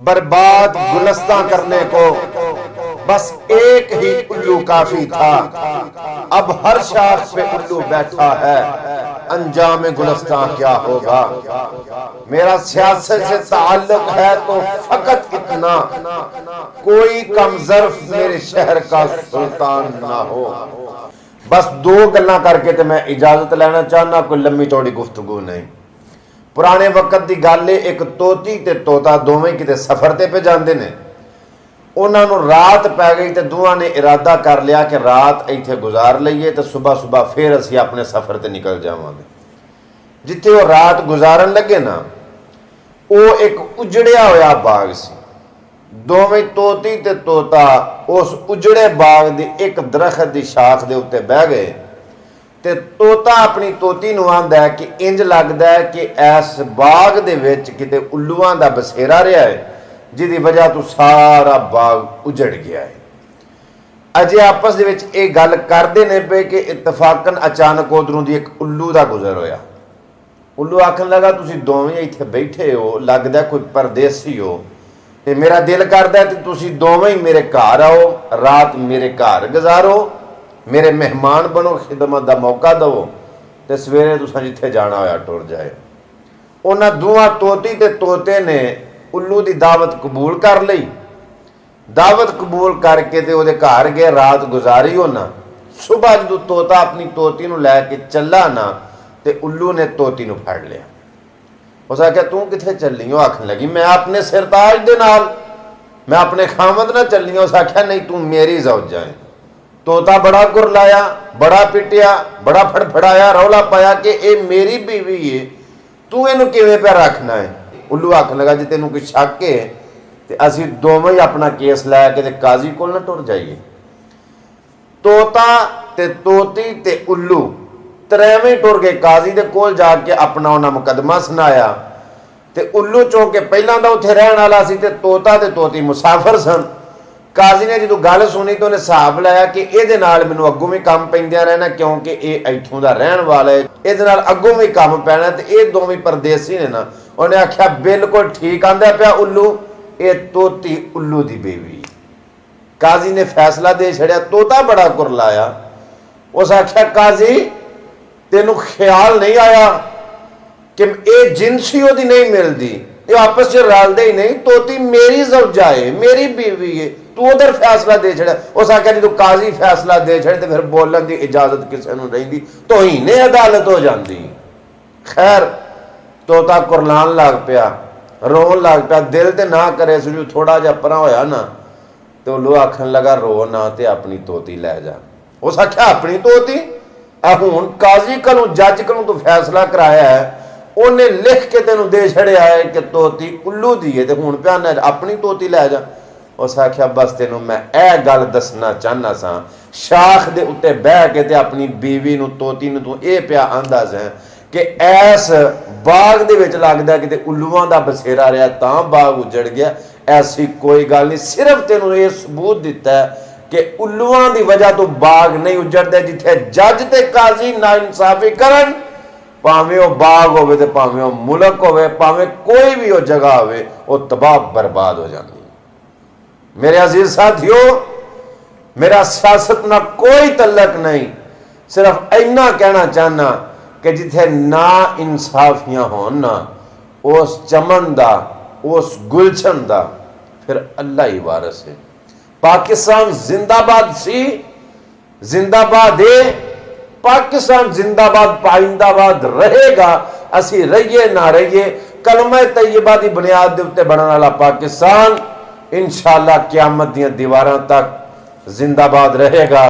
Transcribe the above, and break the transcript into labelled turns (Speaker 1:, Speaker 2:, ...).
Speaker 1: बर्बाद गुलस्तां करने को बस एक ही उल्लू काफी था। अब हर शाख पे उल्लू बैठा है, अंजाम गुलस्तां क्या होगा। मेरा सियासत से ताल्लुक है तो फकत इतना, कोई कमजर्फ मेरे शहर का सुल्तान ना हो। बस दो गल्लां करके तो मैं इजाजत लेना चाहना, कोई लम्मी चौड़ी गुफ्तगू नहीं। पुराने वक्त की गल है, एक तोती ते तोता दोवें किते सफर ते पे जाते ने। उन्होंने रात पै गई तो दोवां ने इरादा कर लिया कि रात इत्थे गुजार लईए तो सुबह सुबह फिर असी अपने सफर ते निकल जावांगे। जिथे वो रात गुजारन लगे ना, वो एक उजड़िया होया बाग सी। दोवें तोती ते तोता उस उजड़े बाग दी एक दरखत की शाख दे उत्ते बह गए ते तोता अपनी तोती नूं आंदा है कि इंज लगदा है कि इस बाग दे विच किते उल्लूआं दा बसेरा रहा है, जिहदी वजह तो सारा बाग उजड़ गया है। अजे आपस दे विच इह गल करदे ने पे कि इतफाकन अचानक उधरों दी एक उल्लू दा गुजर होया। उल्लू आखन लगा तुसीं दोवें इत्थे बैठे हो, लगदा कोई परदेसी हो ते मेरा दिल करदा है तुसीं दोवें ही मेरे घर आओ, रात मेरे घर गुजारो, मेरे मेहमान बनो, खिदमत का मौका दो तो सवेरे तुसां जिथे जाना होया टुर जाए। उन्हां दोवां तोती ते तोते ने उल्लू की दावत कबूल कर लई। दावत कबूल करके ते उहदे घर गए, रात गुजारी। उन्हां सुबह जो तोता अपनी तोती नूं लैके चला ना ते उल्लू ने तोती नूं फड़ लिया। उस आख्या तू किथे चली हो? आखन लगी मैं अपने सिरताज दे नाल, मैं अपने खामद ना चली। उस आख्या नहीं तू मेरी ज़ौजा है। तोता बड़ा कुरलाया, बड़ा पिटिया, बड़ा फड़फड़ाया, रौला पाया कि ये मेरी बीवी है, तू इनू किवें पे रखना है। उल्लू आखन लगा जी तेनों कोई शक है तो असी दोवें ही अपना केस लैके ते काजी कोल ना टुर जाइए। तोता ते तोती ते उल्लू त्रेवें टुर गए काजी दे कोल, जाके अपना उन्हें मुकदमा सुनाया। ते उल्लू चौंके पहला तो उत्थे रहन वाला सी ते तोता ते तोती मुसाफिर सन। काजी ने जो गल सुनी तो उन्हें हिसाब लाया कि ये मैनू अगों भी काम पैंदियां रहना, क्योंकि ये इत्थों का रहन वाला है, ये अगों भी काम पैना, तो ये दोवें परदेसी ने ना। उन्हें आख्या बिल्कुल ठीक आंदा पिया उल्लू, ये तोती उल्लू की बेवी। काजी ने फैसला दे छड़िया। तोता बड़ा कुरलाया, उस आख्या काजी तेनू ख्याल नहीं आया कि ये जिनसी ओदी नहीं मिलती, ये आपस च रलदे ही नहीं। तोती मेरी ज़ौजा है, मेरी बीवी है, तू उधर फैसला दे छड़िया। उस आख्या जो काजी फैसला दे छड़े तो फिर बोलन की इजाजत किसी नूं रहिंदी, तोहीने अदालत हो जाती। खैर तोता कुरलान लग पिया, रोन लग पिया। दिल तो ना करे सू थोड़ा जिहा परा होया ना तो उल्लू आखन लगा रो ना ते अपनी तोती लै जा। उस आख्या अपनी तोती? हुण काजी कोलों जज कोलों तू फैसला कराया है, उन्हें लिख के तेनों दे छड़िया है कि तोती उल्लू दी है, तो हुण प्याना अपनी तोती लै जा। उस आख्या बस तेनों मैं यह गल दसना चाहना सा, शाख दे उत्ते बह के ते अपनी बीवी नूं तोती नूं तू ये पिया आंदा सैं कि ऐस बाग दे विच लगदा कि उल्लूआं दा बसेरा रहा तां बाग उजड़ गया। ऐसी कोई गल नहीं, सिर्फ तेनों ये सबूत दिता है कि उल्लूआं दी वजह तो बाग नहीं उजड़दा। जिथे जज ते काजी ना इंसाफी करन, भावें वो बाग होवे ते भावें वो मुल्क होवे, भावें कोई भी वो जगह होवे, वो तबाह बर्बाद हो जाती। मेरे अजीज साथियों, मेरा सियासत ना कोई तल्लक नहीं, सिर्फ इन्ना कहना चाहना कि जिथे ना इंसाफियां होन ना, उस चमन दा, उस गुलशन दा फिर अल्लाह ही वारस है। पाकिस्तान जिंदाबाद सी, जिंदाबाद है। पाकिस्तान जिंदाबाद पाइंदाबाद रहेगा। असी रहिए ना रहिए, कलमा तैयबा की बुनियाद के उत्ते बनने वाला पाकिस्तान इंशाअल्लाह क़यामत दी दीवारां तक जिंदाबाद रहेगा।